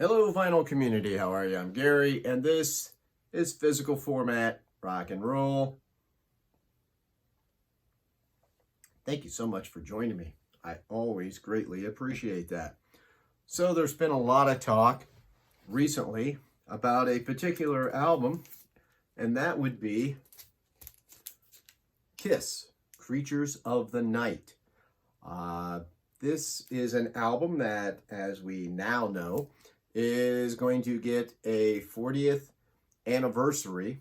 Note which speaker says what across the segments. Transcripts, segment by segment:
Speaker 1: Hello, vinyl community. How are you? I'm Gary, and this is Physical Format Rock and Roll. Thank you so much for joining me. I always greatly appreciate that. So there's been a lot of talk recently about a particular album, and that would be Kiss, Creatures of the Night. This is an album that, as we now know, is going to get a 40th anniversary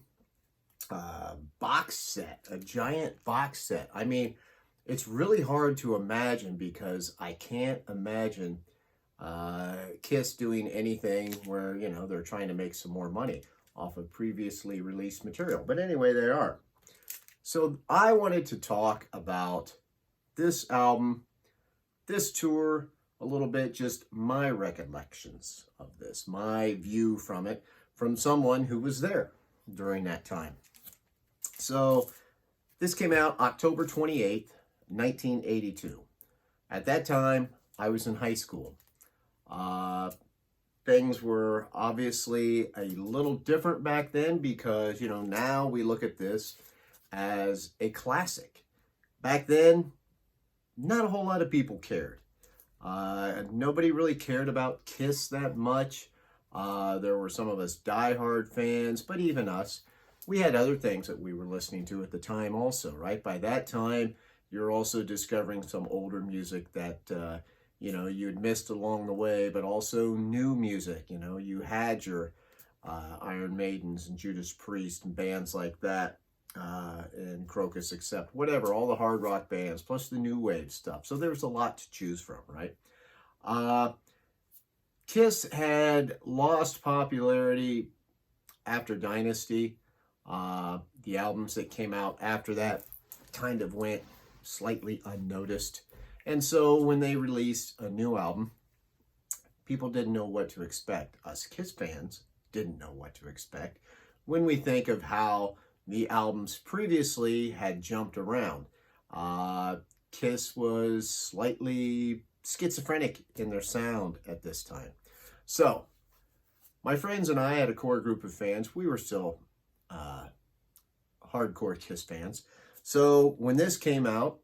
Speaker 1: box set, a giant box set. I mean, it's really hard to imagine because I can't imagine Kiss doing anything where, they're trying to make some more money off of previously released material. But anyway, they are. So I wanted to talk about this album, this tour, a little bit, just my recollections of this, my view from it, from someone who was there during that time. So this came out October 28th, 1982. At that time, I was in high school. Things were obviously a little different back then because, now we look at this as a classic. Back then, not a whole lot of people cared. Nobody really cared about Kiss that much. There were some of us diehard fans, but even us, we had other things that we were listening to at the time also, right? By that time, you're also discovering some older music that, you had missed along the way, but also new music. You had your Iron Maidens and Judas Priest and bands like that. And Crocus, except whatever, all the hard rock bands, plus the new wave stuff. So there was a lot to choose from, right? Kiss had lost popularity after Dynasty. The albums that came out after that kind of went slightly unnoticed. And so when they released a new album, people didn't know what to expect. Us Kiss fans didn't know what to expect when we think of how the albums previously had jumped around. Kiss was slightly schizophrenic in their sound at this time. So, my friends and I had a core group of fans. We were still hardcore Kiss fans. So, when this came out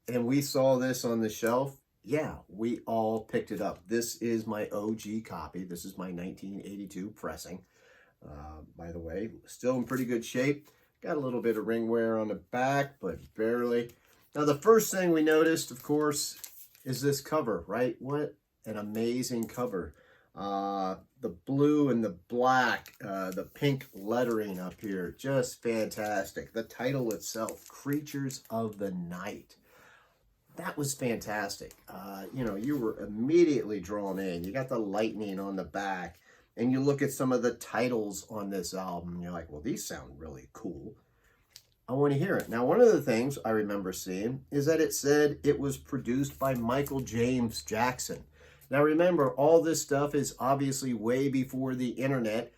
Speaker 1: and we saw this on the shelf, yeah, we all picked it up. This is my OG copy. This is my 1982 pressing. By the way, still in pretty good shape. Got a little bit of ring wear on the back, but barely. Now, the first thing we noticed, of course, is this cover, right? What an amazing cover. The blue and the black, the pink lettering up here, just fantastic. The title itself, Creatures of the Night. That was fantastic. You were immediately drawn in. You got the lightning on the back. And you look at some of the titles on this album, and you're like, well, these sound really cool. I want to hear it. Now, one of the things I remember seeing is that it said it was produced by Michael James Jackson. Now, remember, all this stuff is obviously way before the internet.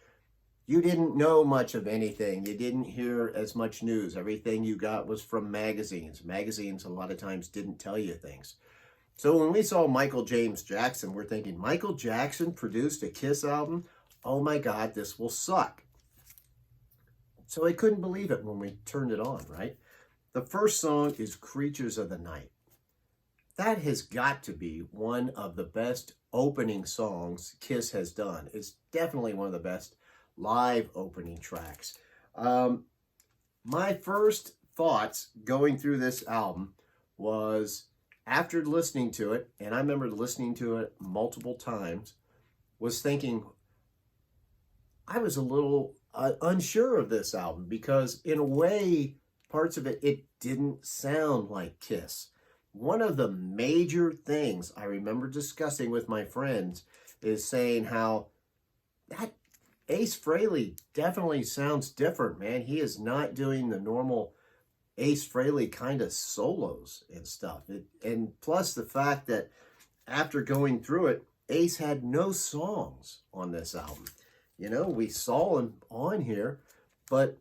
Speaker 1: You didn't know much of anything. You didn't hear as much news. Everything you got was from magazines. Magazines, a lot of times, didn't tell you things. So when we saw Michael James Jackson, we're thinking, Michael Jackson produced a Kiss album? Oh my God, this will suck. So I couldn't believe it when we turned it on, right? The first song is Creatures of the Night. That has got to be one of the best opening songs Kiss has done. It's definitely one of the best live opening tracks. My first thoughts going through this album was, after listening to it, and I remember listening to it multiple times, was thinking, I was a little unsure of this album because in a way, parts of it didn't sound like Kiss. One of the major things I remember discussing with my friends is saying how that Ace Frehley definitely sounds different, man. He is not doing the normal Ace Frehley kind of solos and stuff. And plus the fact that after going through it, Ace had no songs on this album. We saw him on here, but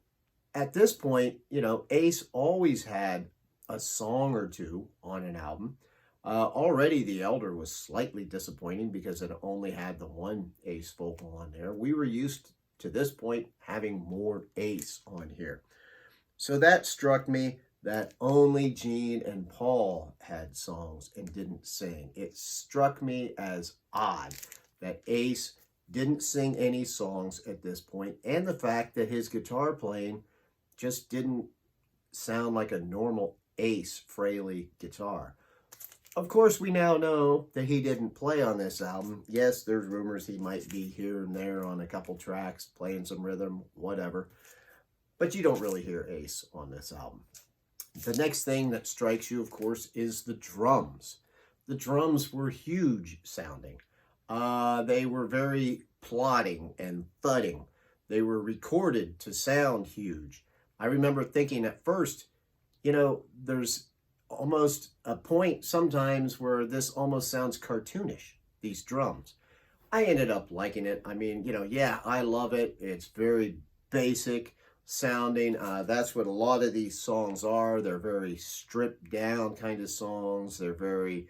Speaker 1: at this point, Ace always had a song or two on an album. Already the Elder was slightly disappointing because it only had the one Ace vocal on there. We were used to this point having more Ace on here. So that struck me that only Gene and Paul had songs and didn't sing. It struck me as odd that Ace didn't sing any songs at this point, and the fact that his guitar playing just didn't sound like a normal Ace Frehley guitar. Of course, we now know that he didn't play on this album. Yes, there's rumors he might be here and there on a couple tracks, playing some rhythm, whatever. But you don't really hear Ace on this album. The next thing that strikes you, of course, is the drums. The drums were huge sounding. They were very plodding and thudding. They were recorded to sound huge. I remember thinking at first, you know, there's almost a point sometimes where this almost sounds cartoonish, these drums. I ended up liking it. I mean, you know, yeah, I love it. It's very basic sounding. That's what a lot of these songs are. They're very stripped down kind of songs. They're very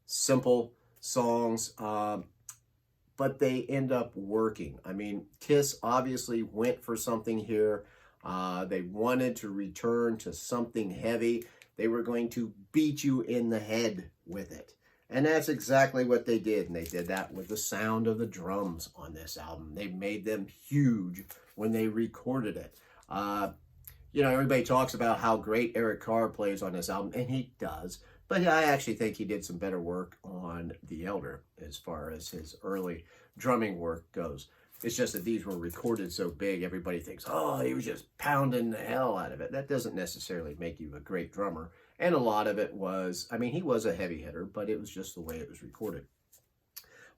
Speaker 1: simple songs, but they end up working. I mean, Kiss obviously went for something here. They wanted to return to something heavy. They were going to beat you in the head with it. And that's exactly what they did. And they did that with the sound of the drums on this album. They made them huge when they recorded it. You know, everybody talks about how great Eric Carr plays on this album, and he does. But I actually think he did some better work on The Elder as far as his early drumming work goes. It's just that these were recorded so big, everybody thinks, oh, he was just pounding the hell out of it. That doesn't necessarily make you a great drummer. And a lot of it was, I mean, he was a heavy hitter, but it was just the way it was recorded.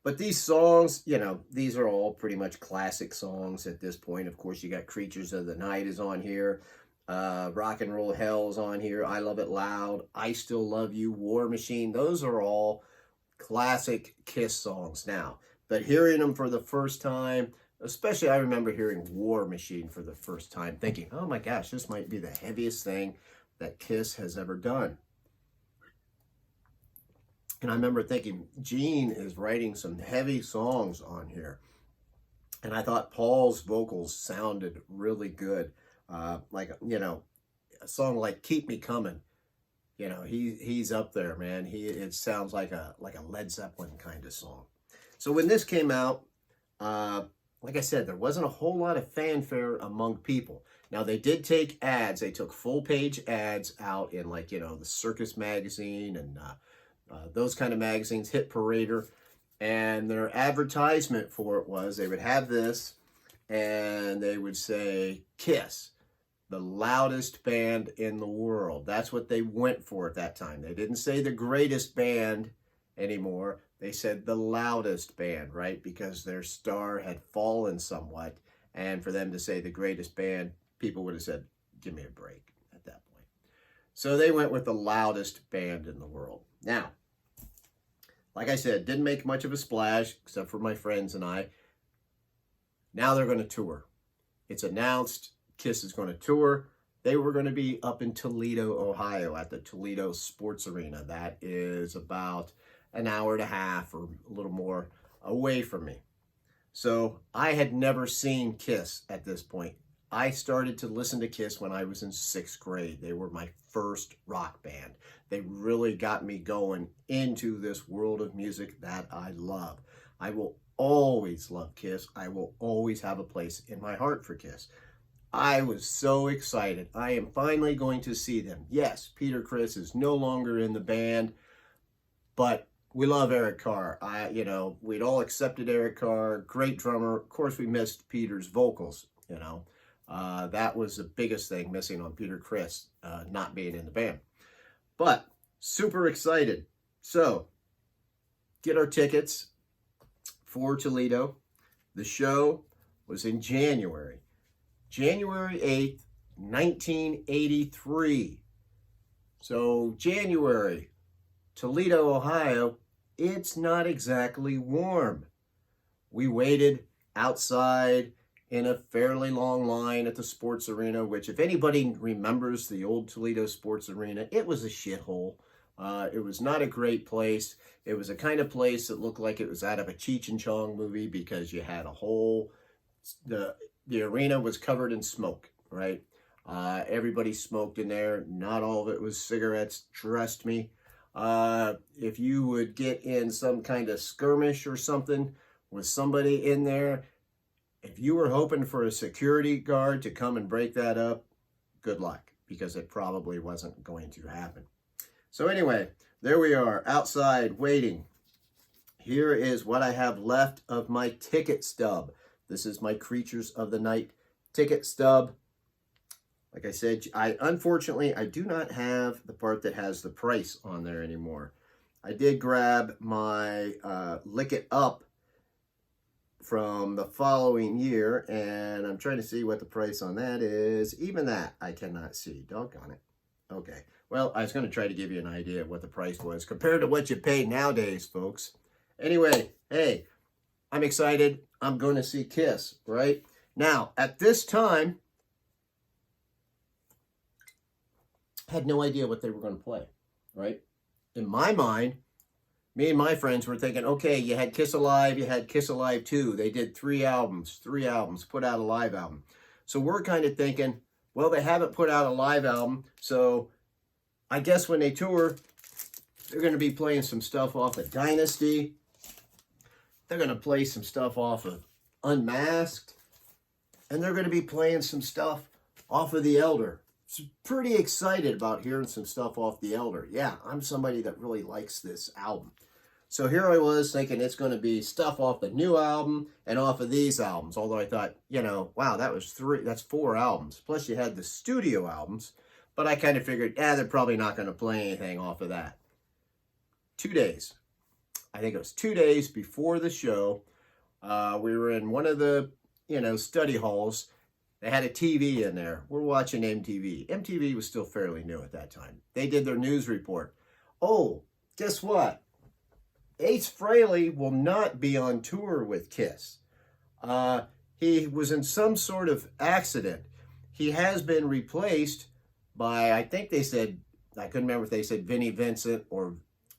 Speaker 1: But these songs, you know, these are all pretty much classic songs at this point. Of course, you got Creatures of the Night is on here. Rock and Roll Hell's on here. I Love It Loud. I Still Love You. War Machine. Those are all classic Kiss songs now. But hearing them for the first time, especially I remember hearing War Machine for the first time, thinking, oh my gosh, this might be the heaviest thing that Kiss has ever done. And I remember thinking, Gene is writing some heavy songs on here. And I thought Paul's vocals sounded really good. Like, you know, a song like Keep Me Coming, you know, he's up there, man. It sounds like a Led Zeppelin kind of song. So when this came out, like I said, there wasn't a whole lot of fanfare among people. Now, they did take ads. They took full-page ads out in, like, you know, the Circus magazine and those kind of magazines, Hit Parader. And their advertisement for it was they would have this, and they would say, Kiss, the loudest band in the world. That's what they went for at that time. They didn't say the greatest band anymore. They said the loudest band, right? Because their star had fallen somewhat. And for them to say the greatest band, people would have said, give me a break at that point. So they went with the loudest band in the world. Now, like I said, didn't make much of a splash, except for my friends and I. Now they're going to tour. It's announced Kiss is going to tour. They were going to be up in Toledo, Ohio at the Toledo Sports Arena. That is about an hour and a half or a little more away from me. So I had never seen Kiss at this point. I started to listen to Kiss when I was in 6th grade. They were my first rock band. They really got me going into this world of music that I love. I will always love Kiss. I will always have a place in my heart for Kiss. I was so excited. I am finally going to see them. Yes, Peter Criss is no longer in the band, but we love Eric Carr. You know, we'd all accepted Eric Carr, great drummer. Of course, we missed Peter's vocals, you know. That was the biggest thing missing on Peter Criss, not being in the band. But super excited. So, get our tickets for Toledo. The show was in January 8th, 1983. So, January, Toledo, Ohio, it's not exactly warm. We waited outside in a fairly long line at the sports arena, which if anybody remembers the old Toledo sports arena, it was a shithole. It was not a great place. It was a kind of place that looked like it was out of a Cheech and Chong movie because you had a whole, the arena was covered in smoke, right? Everybody smoked in there. Not all of it was cigarettes, trust me. If you would get in some kind of skirmish or something with somebody in there, if you were hoping for a security guard to come and break that up, good luck, because it probably wasn't going to happen. So anyway, there we are outside waiting. Here is what I have left of my ticket stub. This is my Creatures of the Night ticket stub. Like I said, unfortunately, I do not have the part that has the price on there anymore. I did grab my Lick It Up from the following year, and I'm trying to see what the price on that is. Even that, I cannot see. Doggone it. Okay. Well, I was going to try to give you an idea of what the price was compared to what you pay nowadays, folks. Anyway, hey, I'm excited. I'm going to see Kiss, right? Now, at this time, I had no idea what they were going to play, right? In my mind, me and my friends were thinking, okay, you had Kiss Alive, you had Kiss Alive 2. They did three albums, put out a live album. So we're kind of thinking, well, they haven't put out a live album, so I guess when they tour, they're going to be playing some stuff off of Dynasty. They're going to play some stuff off of Unmasked. And they're going to be playing some stuff off of The Elder. So pretty excited about hearing some stuff off The Elder. Yeah, I'm somebody that really likes this album. So here I was thinking it's going to be stuff off the new album and off of these albums. Although I thought, you know, wow, that's 4 albums. Plus you had the studio albums. But I kind of figured, they're probably not going to play anything off of that. 2 days. I think it was 2 days before the show. We were in one of the, study halls. They had a TV in there. We're watching MTV. MTV was still fairly new at that time. They did their news report. Oh, guess what? Ace Frehley will not be on tour with Kiss. He was in some sort of accident. He has been replaced by, I think they said, I couldn't remember if they said Vinnie Vincent or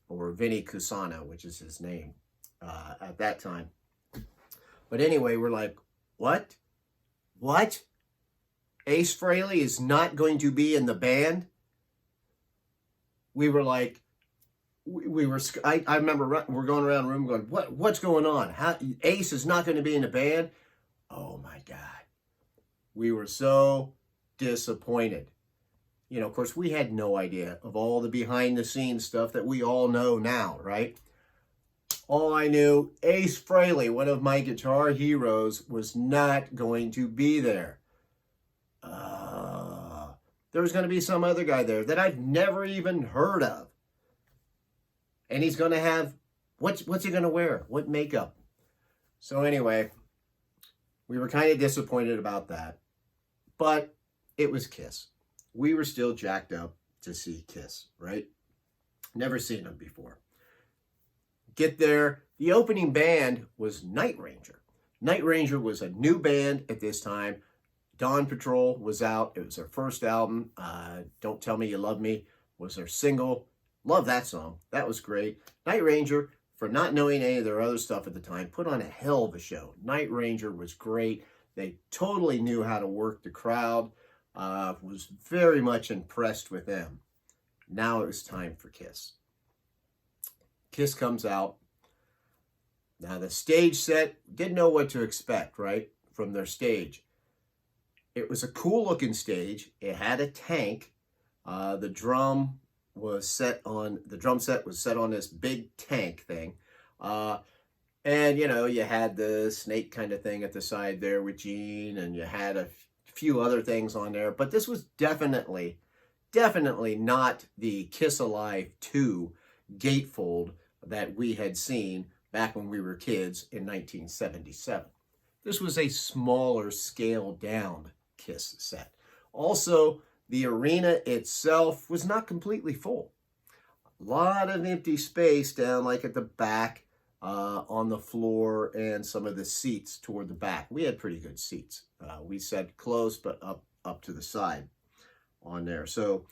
Speaker 1: Vinnie Cusano, which is his name at that time. But anyway, we're like, what? What? Ace Frehley is not going to be in the band? We were like, I remember we're going around the room going, what's going on? How Ace is not going to be in the band? Oh my God. We were so disappointed. Of course, we had no idea of all the behind-the-scenes stuff that we all know now, right? All I knew, Ace Frehley, one of my guitar heroes, was not going to be there. There was going to be some other guy there that I've never even heard of. And he's going to have, what's he going to wear? What makeup? So anyway, we were kind of disappointed about that. But it was Kiss. We were still jacked up to see Kiss, right? Never seen them before. Get there. The opening band was Night Ranger. Night Ranger was a new band at this time. Dawn Patrol was out. It was their first album. Don't Tell Me You Love Me was their single. Love that song. That was great. Night Ranger, for not knowing any of their other stuff at the time, put on a hell of a show. Night Ranger was great. They totally knew how to work the crowd. Was very much impressed with them. Now it was time for Kiss. Kiss comes out. Now the stage set, didn't know what to expect, right, from their stage. It was a cool looking stage. It had a tank. The drum set was set on this big tank thing. And, you had the snake kind of thing at the side there with Gene, and you had a few other things on there. But this was definitely not the Kiss Alive 2 gatefold that we had seen back when we were kids in 1977. This was a smaller, scaled down Kiss set. Also, the arena itself was not completely full. A lot of empty space down like at the back on the floor and some of the seats toward the back. We had pretty good seats. We sat close but up to the side on there. So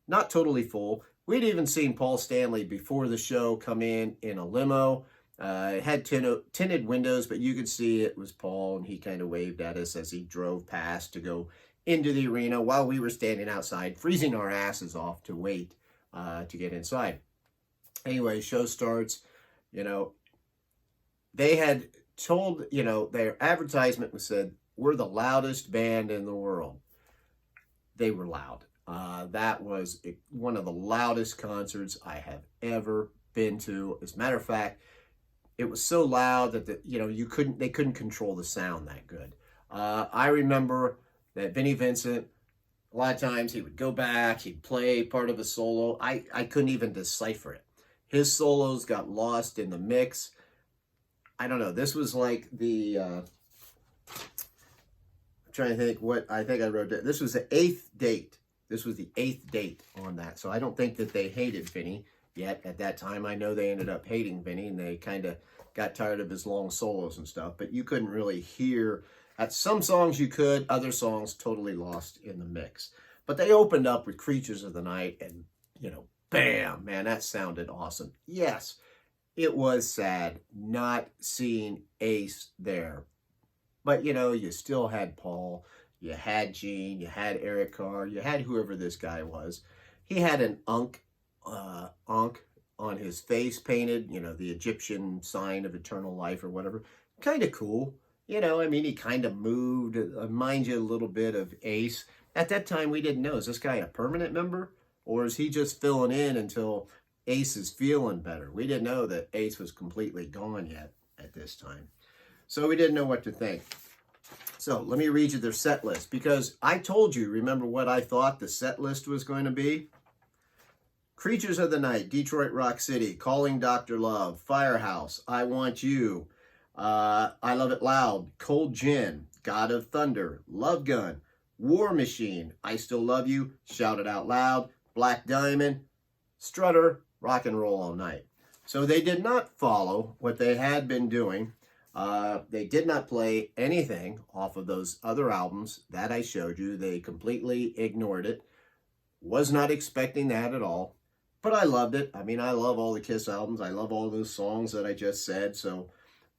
Speaker 1: not totally full, We'd even seen Paul Stanley before the show come in a limo. It had tinted windows, but you could see it was Paul, and he kind of waved at us as he drove past to go into the arena while we were standing outside, freezing our asses off to wait to get inside. Anyway, show starts. You know, they had told, you know, their advertisement was said, we're the loudest band in the world. They were loud. That was one of the loudest concerts I have ever been to. As a matter of fact, it was so loud that they couldn't control the sound that good. I remember that Vinnie Vincent, a lot of times he would go back, he'd play part of a solo. I couldn't even decipher it. His solos got lost in the mix. I don't know. This was like the, I'm trying to think what, I think I wrote it. This was the 8th date. This was the 8th date on that. So I don't think that they hated Vinnie yet at that time. I know they ended up hating Vinnie, and they kind of got tired of his long solos and stuff. But you couldn't really hear, at some songs you could, other songs totally lost in the mix. But they opened up with Creatures of the Night, and, you know, bam, man, that sounded awesome. Yes, it was sad not seeing Ace there. But, you know, you still had Paul, you had Gene, you had Eric Carr, you had whoever this guy was. He had an Ankh on his face painted, you know, the Egyptian sign of eternal life or whatever. Kind of cool. You know, I mean, he kind of moved, mind you, a little bit of Ace. At that time, we didn't know, is this guy a permanent member? Or is he just filling in until Ace is feeling better? We didn't know that Ace was completely gone yet at this time. So we didn't know what to think. So let me read you their set list, because I told you, remember what I thought the set list was going to be? Creatures of the Night, Detroit Rock City, Calling Dr. Love, Firehouse, I Want You, I Love It Loud, Cold Gin, God of Thunder, Love Gun, War Machine, I Still Love You, Shout It Out Loud, Black Diamond, Strutter, Rock and Roll All Night. So they did not follow what they had been doing. They did not play anything off of those other albums that I showed you. They completely ignored it. Was not expecting that at all. But I loved it. I mean, I love all the Kiss albums. I love all those songs that I just said. So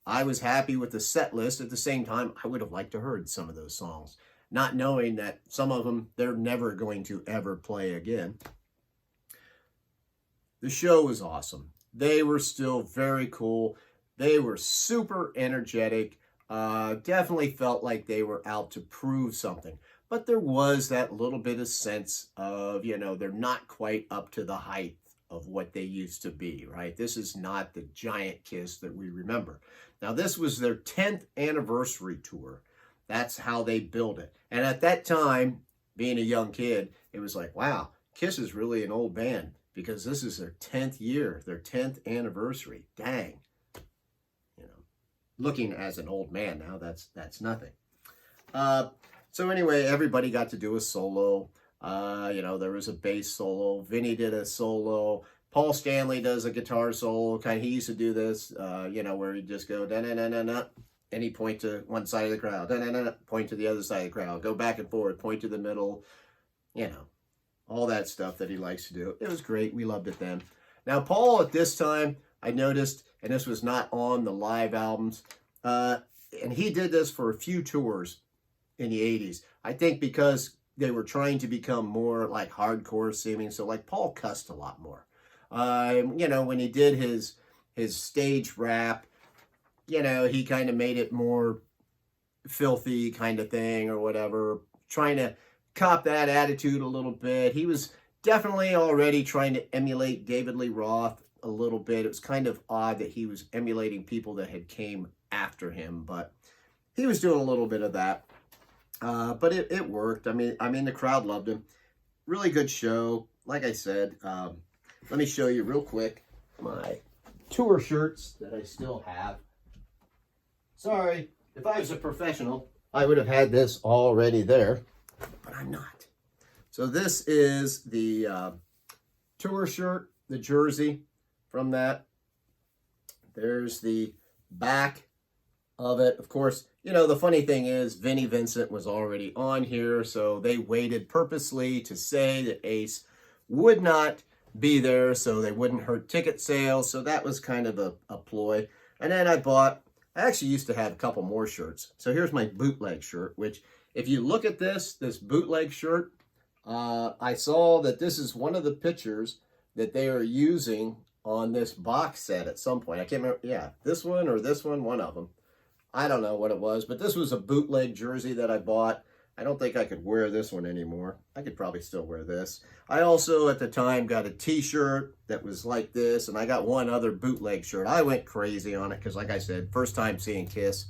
Speaker 1: I was happy with the set list. At the same time, I would have liked to heard some of those songs, not knowing that some of them they're never going to ever play again. The show was awesome. They were still very cool. They were super energetic. Definitely felt like they were out to prove something. But there was that little bit of sense of, you know, they're not quite up to the height of what they used to be, right? This is not the giant Kiss that we remember. Now, this was their 10th anniversary tour. That's how they built it. And at that time, being a young kid, it was like, wow, Kiss is really an old band, because this is their 10th year, their 10th anniversary. Dang. You know, looking as an old man now, that's nothing. So anyway, everybody got to do a solo. You know, there was a bass solo. Vinnie did a solo. Paul Stanley does a guitar solo. He used to do this, you know, where he'd just go da-na-na-na-na, and he'd point to one side of the crowd, da-na-na-na, point to the other side of the crowd, go back and forth, point to the middle, you know, all that stuff that he likes to do. It was great. We loved it then. Now, Paul, at this time, I noticed, and this was not on the live albums, and he did this for a few tours in the 80s. I think because they were trying to become more like hardcore seeming. So like Paul cussed a lot more. You know, when he did his stage rap, you know, he kind of made it more filthy kind of thing or whatever, trying to cop that attitude a little bit. He was definitely already trying to emulate David Lee Roth a little bit. It was kind of odd that he was emulating people that had came after him, but he was doing a little bit of that. But it worked. I mean, the crowd loved him. Really good show. Like I said, let me show you real quick my tour shirts that I still have. Sorry, if I was a professional, I would have had this already there, but I'm not. So this is the tour shirt, the jersey from that. There's the back of it. Of course, you know, the funny thing is Vinnie Vincent was already on here, so they waited purposely to say that Ace would not be there so they wouldn't hurt ticket sales. So that was kind of a ploy. And then I actually used to have a couple more shirts. So here's my bootleg shirt, which if you look at this bootleg shirt, I saw that this is one of the pictures that they are using on this box set at some point. I can't remember. Yeah, this one or this one of them. I don't know what it was, but this was a bootleg jersey that I bought. I don't think I could wear this one anymore. I could probably still wear this. I also, at the time, got a t-shirt that was like this, and I got one other bootleg shirt. I went crazy on it because, like I said, first time seeing Kiss.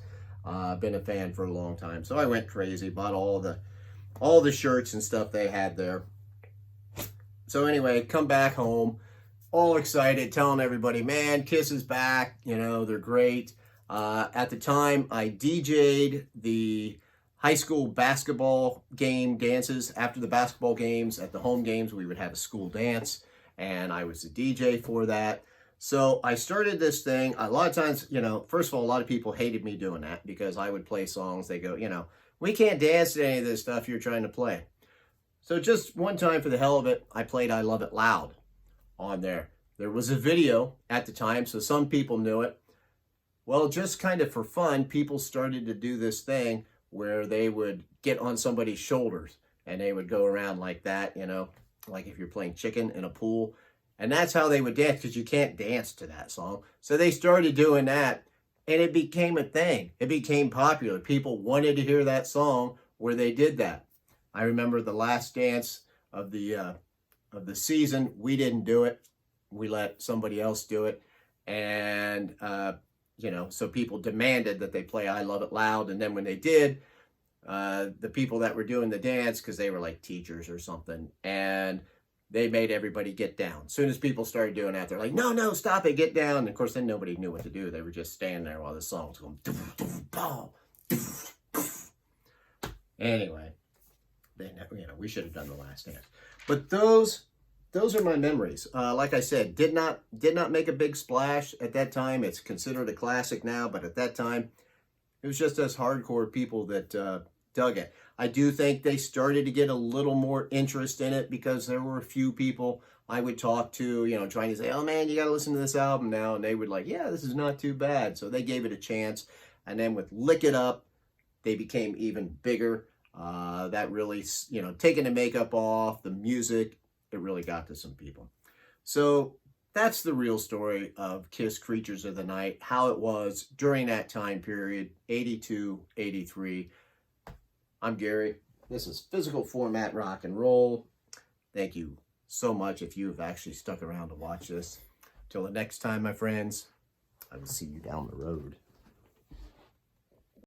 Speaker 1: Been a fan for a long time. So I went crazy, bought all the shirts and stuff they had there. So anyway, come back home, all excited, telling everybody, man, Kiss is back. You know, they're great. At the time, I DJ'd the high school basketball game dances. After the basketball games, at the home games, we would have a school dance, and I was the DJ for that. So I started this thing. A lot of times, you know, first of all, a lot of people hated me doing that because I would play songs. They go, you know, we can't dance to any of this stuff you're trying to play. So just one time for the hell of it, I played I Love It Loud on there. There was a video at the time, so some people knew it. Well, just kind of for fun, people started to do this thing where they would get on somebody's shoulders and they would go around like that, you know, like if you're playing chicken in a pool. And that's how they would dance, because you can't dance to that song. So they started doing that, and it became a thing. It became popular. People wanted to hear that song where they did that. I remember the last dance of the season. We didn't do it. We let somebody else do it. And, you know, so people demanded that they play I Love It Loud. And then when they did, the people that were doing the dance, because they were like teachers or something, and they made everybody get down. As soon as people started doing that, they're like, no, no, stop it, get down. And of course, then nobody knew what to do. They were just standing there while the song was going. Anyway, then, you know, we should have done the last dance. But those are my memories. Like I said, did not make a big splash at that time. It's considered a classic now, but at that time, it was just us hardcore people that dug it. I do think they started to get a little more interest in it because there were a few people I would talk to, you know, trying to say, oh man, you got to listen to this album now. And they would like, yeah, this is not too bad. So they gave it a chance. And then with Lick It Up, they became even bigger. That really, you know, taking the makeup off, the music, it really got to some people. So that's the real story of Kiss Creatures of the Night, how it was during that time period, 82, 83. I'm Gary. This is Physical Format Rock and Roll. Thank you so much if you have actually stuck around to watch this. Till the next time, my friends, I will see you down the road.